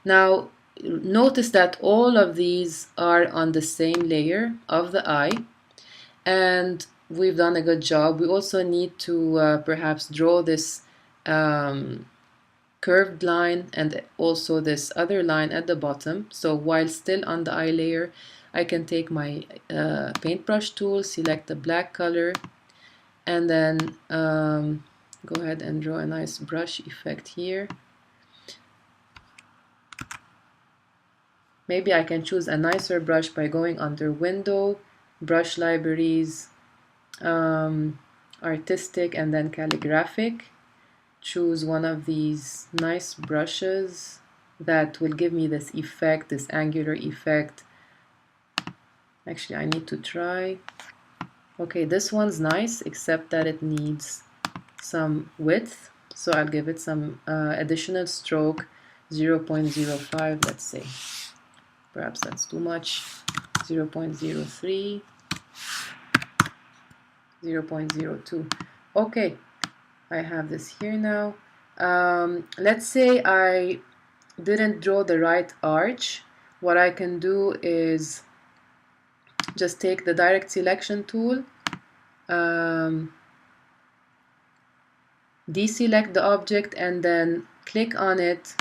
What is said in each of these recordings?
Now notice that all of these are on the same layer of the eye, and we've done a good job. We also need to perhaps draw this curved line and also this other line at the bottom. So while still on the eye layer, I can take my paintbrush tool, select the black color, and then go ahead and draw a nice brush effect here. Maybe I can choose a nicer brush by going under Window, Brush Libraries, Artistic, and then Calligraphic. Choose one of these nice brushes that will give me this effect, this angular effect. Actually, I need to try. Okay, this one's nice, except that it needs some width. So I'll give it some additional stroke, 0.05, let's say. Perhaps that's too much. 0.03, 0.02. Okay, I have this here now. Let's say I didn't draw the right arch. What I can do is just take the direct selection tool, deselect the object, and then click on it.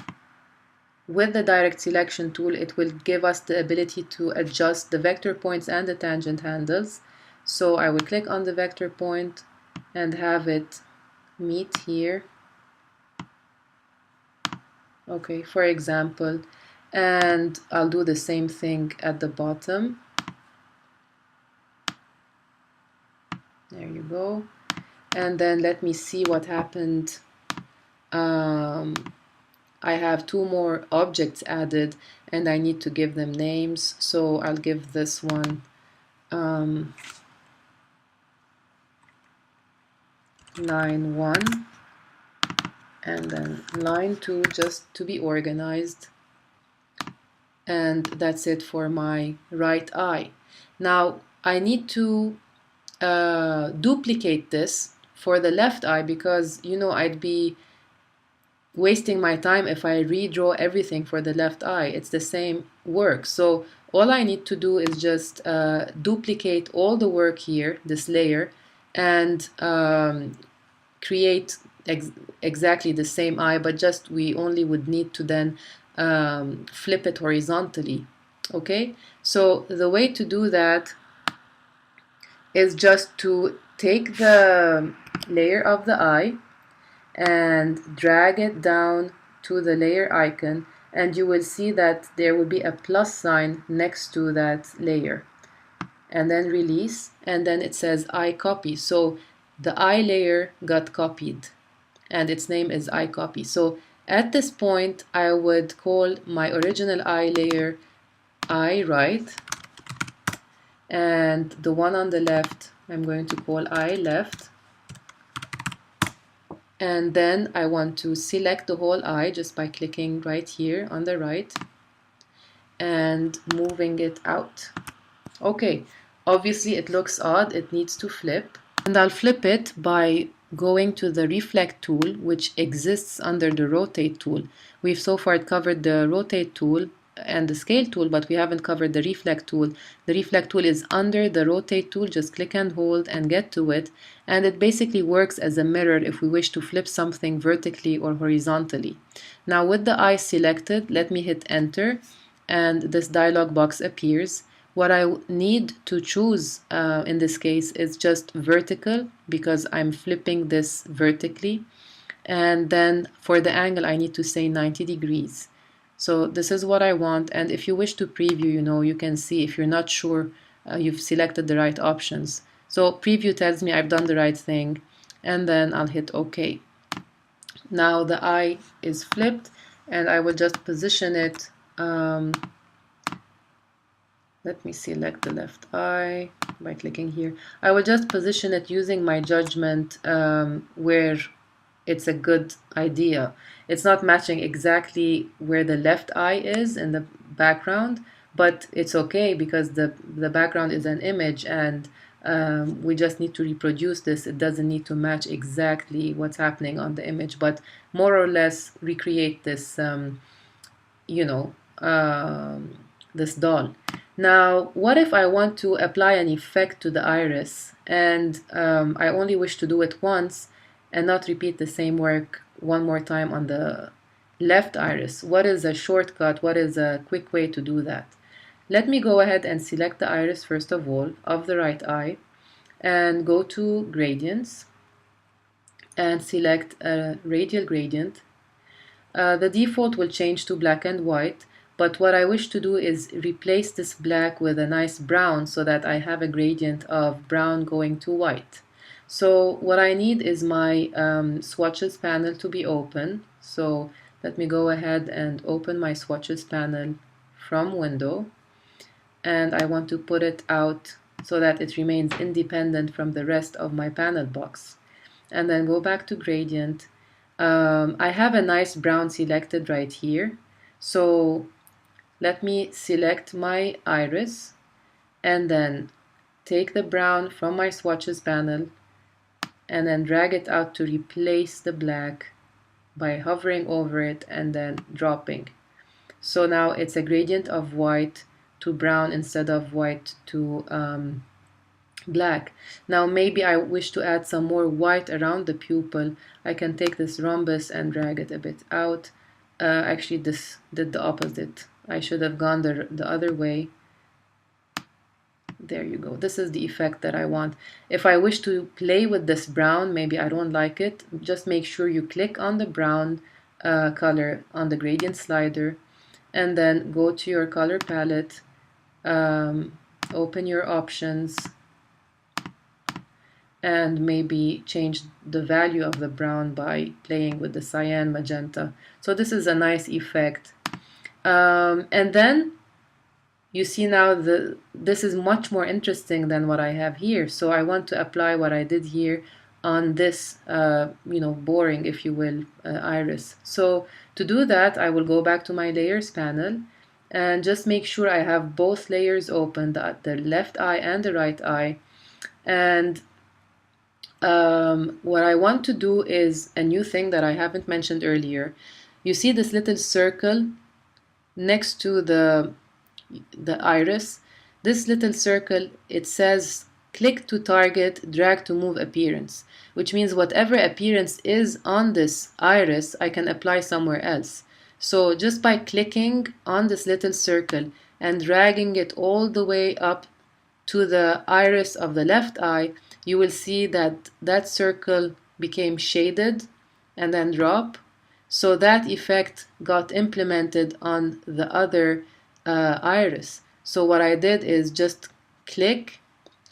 With the direct selection tool, it will give us the ability to adjust the vector points and the tangent handles. So I will click on the vector point and have it meet here. Okay, for example, and I'll do the same thing at the bottom. There you go. And then let me see what happened. I have two more objects added and I need to give them names. So I'll give this one line 1 and then line 2, just to be organized. And that's it for my right eye. Now I need to duplicate this for the left eye, because you know I'd be wasting my time if I redraw everything for the left eye. It's the same work. So all I need to do is just duplicate all the work here, this layer, and create exactly the same eye, but just we only would need to then flip it horizontally. Okay, so the way to do that is just to take the layer of the eye and drag it down to the layer icon, and you will see that there will be a plus sign next to that layer, and then release, and then it says eye copy. So the eye layer got copied and its name is eye copy. So at this point I would call my original eye layer eye right, and the one on the left I'm going to call eye left. And then I want to select the whole eye just by clicking right here on the right and moving it out. Okay, obviously it looks odd, it needs to flip. And I'll flip it by going to the reflect tool, which exists under the rotate tool. We've so far covered the rotate tool and the scale tool, but we haven't covered the reflect tool. The reflect tool is under the rotate tool. Just click and hold and get to it, and it basically works as a mirror if we wish to flip something vertically or horizontally. Now with the eye selected, let me hit enter and this dialog box appears. What I need to choose in this case is just vertical, because I'm flipping this vertically, and then for the angle I need to say 90 degrees. So this is what I want, and if you wish to preview, you know, you can see if you're not sure you've selected the right options. So preview tells me I've done the right thing, and then I'll hit OK. Now the eye is flipped, and I will just position it. Let me select the left eye by clicking here. I will just position it using my judgment where it's a good idea. It's not matching exactly where the left eye is in the background, but it's okay because the background is an image, and we just need to reproduce this. It doesn't need to match exactly what's happening on the image, but more or less recreate this you know, this doll. Now, what if I want to apply an effect to the iris and I only wish to do it once and not repeat the same work one more time on the left iris? What is a shortcut? What is a quick way to do that? Let me go ahead and select the iris first of all of the right eye and go to gradients and select a radial gradient. The default will change to black and white, but what I wish to do is replace this black with a nice brown so that I have a gradient of brown going to white. So what I need is my swatches panel to be open. So let me go ahead and open my swatches panel from window, and I want to put it out so that it remains independent from the rest of my panel box. And then go back to gradient. I have a nice brown selected right here. So let me select my iris and then take the brown from my swatches panel and then drag it out to replace the black by hovering over it and then dropping. So now it's a gradient of white to brown instead of white to black. Now maybe I wish to add some more white around the pupil. I can take this rhombus and drag it a bit out. Actually, this did the opposite. I should have gone the other way. There you go. This is the effect that I want. If I wish to play with this brown, maybe I don't like it, just make sure you click on the brown color on the gradient slider and then go to your color palette, open your options, and maybe change the value of the brown by playing with the cyan magenta. So this is a nice effect. And then you see now this is much more interesting than what I have here. So I want to apply what I did here on this, boring, if you will, iris. So to do that, I will go back to my layers panel and just make sure I have both layers open, the left eye and the right eye. And what I want to do is a new thing that I haven't mentioned earlier. You see this little circle next to the iris. This little circle, it says click to target, drag to move appearance, which means whatever appearance is on this iris, I can apply somewhere else. So just by clicking on this little circle and dragging it all the way up to the iris of the left eye, you will see that that circle became shaded and then drop. So that effect got implemented on the other iris. So what I did is just click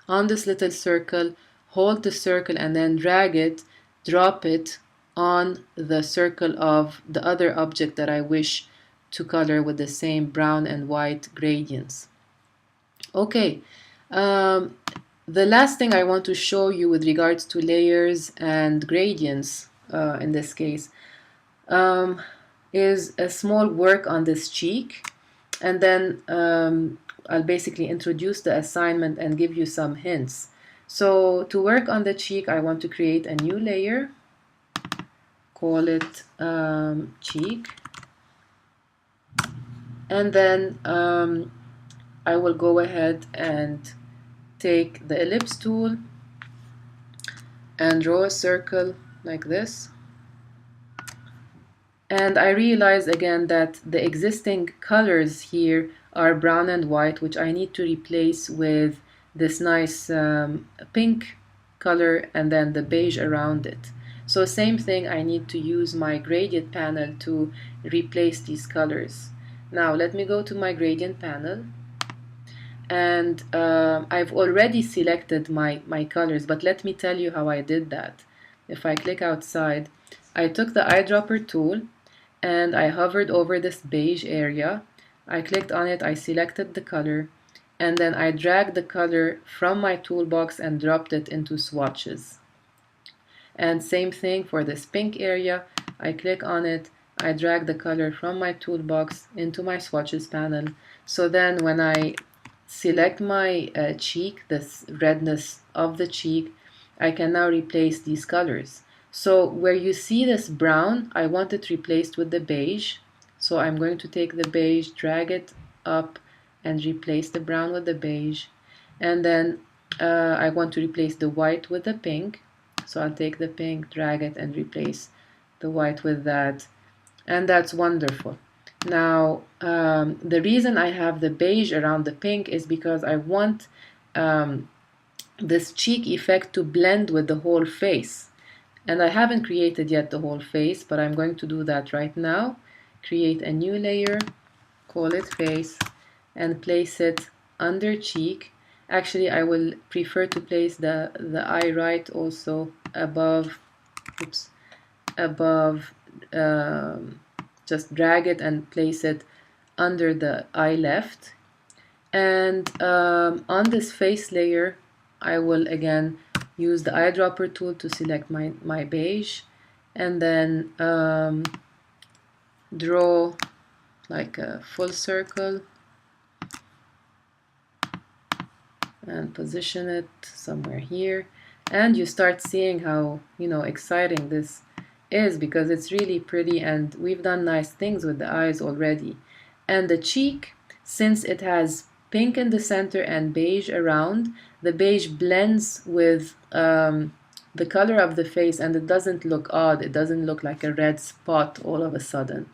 on this little circle, hold the circle and then drag it, drop it on the circle of the other object that I wish to color with the same brown and white gradients. Okay, the last thing I want to show you with regards to layers and gradients in this case is a small work on this cheek, and then I'll basically introduce the assignment and give you some hints. So to work on the cheek, I want to create a new layer, call it cheek, and then I will go ahead and take the ellipse tool and draw a circle like this. And I realize again that the existing colors here are brown and white, which I need to replace with this nice pink color and then the beige around it. So same thing, I need to use my gradient panel to replace these colors. Now let me go to my gradient panel, and I've already selected my colors, but let me tell you how I did that. If I click outside, I took the eyedropper tool and I hovered over this beige area. I clicked on it, I selected the color, and then I dragged the color from my toolbox and dropped it into swatches. And same thing for this pink area. I click on it, I drag the color from my toolbox into my swatches panel. So then when I select my cheek, this redness of the cheek, I can now replace these colors. So where you see this brown, I want it replaced with the beige. So I'm going to take the beige, drag it up, and replace the brown with the beige. And then I want to replace the white with the pink. So I'll take the pink, drag it, and replace the white with that. And that's wonderful. Now, the reason I have the beige around the pink is because I want this cheek effect to blend with the whole face. And I haven't created yet the whole face, but I'm going to do that right now. Create a new layer, call it face, and place it under cheek. Actually, I will prefer to place the eye right also above, oops, above, just drag it and place it under the eye left. And on this face layer, I will again use the eyedropper tool to select my beige, and then draw like a full circle and position it somewhere here. And you start seeing how, you know, exciting this is, because it's really pretty and we've done nice things with the eyes already. And the cheek, since it has pink in the center and beige around, the beige blends with the color of the face, and it doesn't look odd. It doesn't look like a red spot all of a sudden.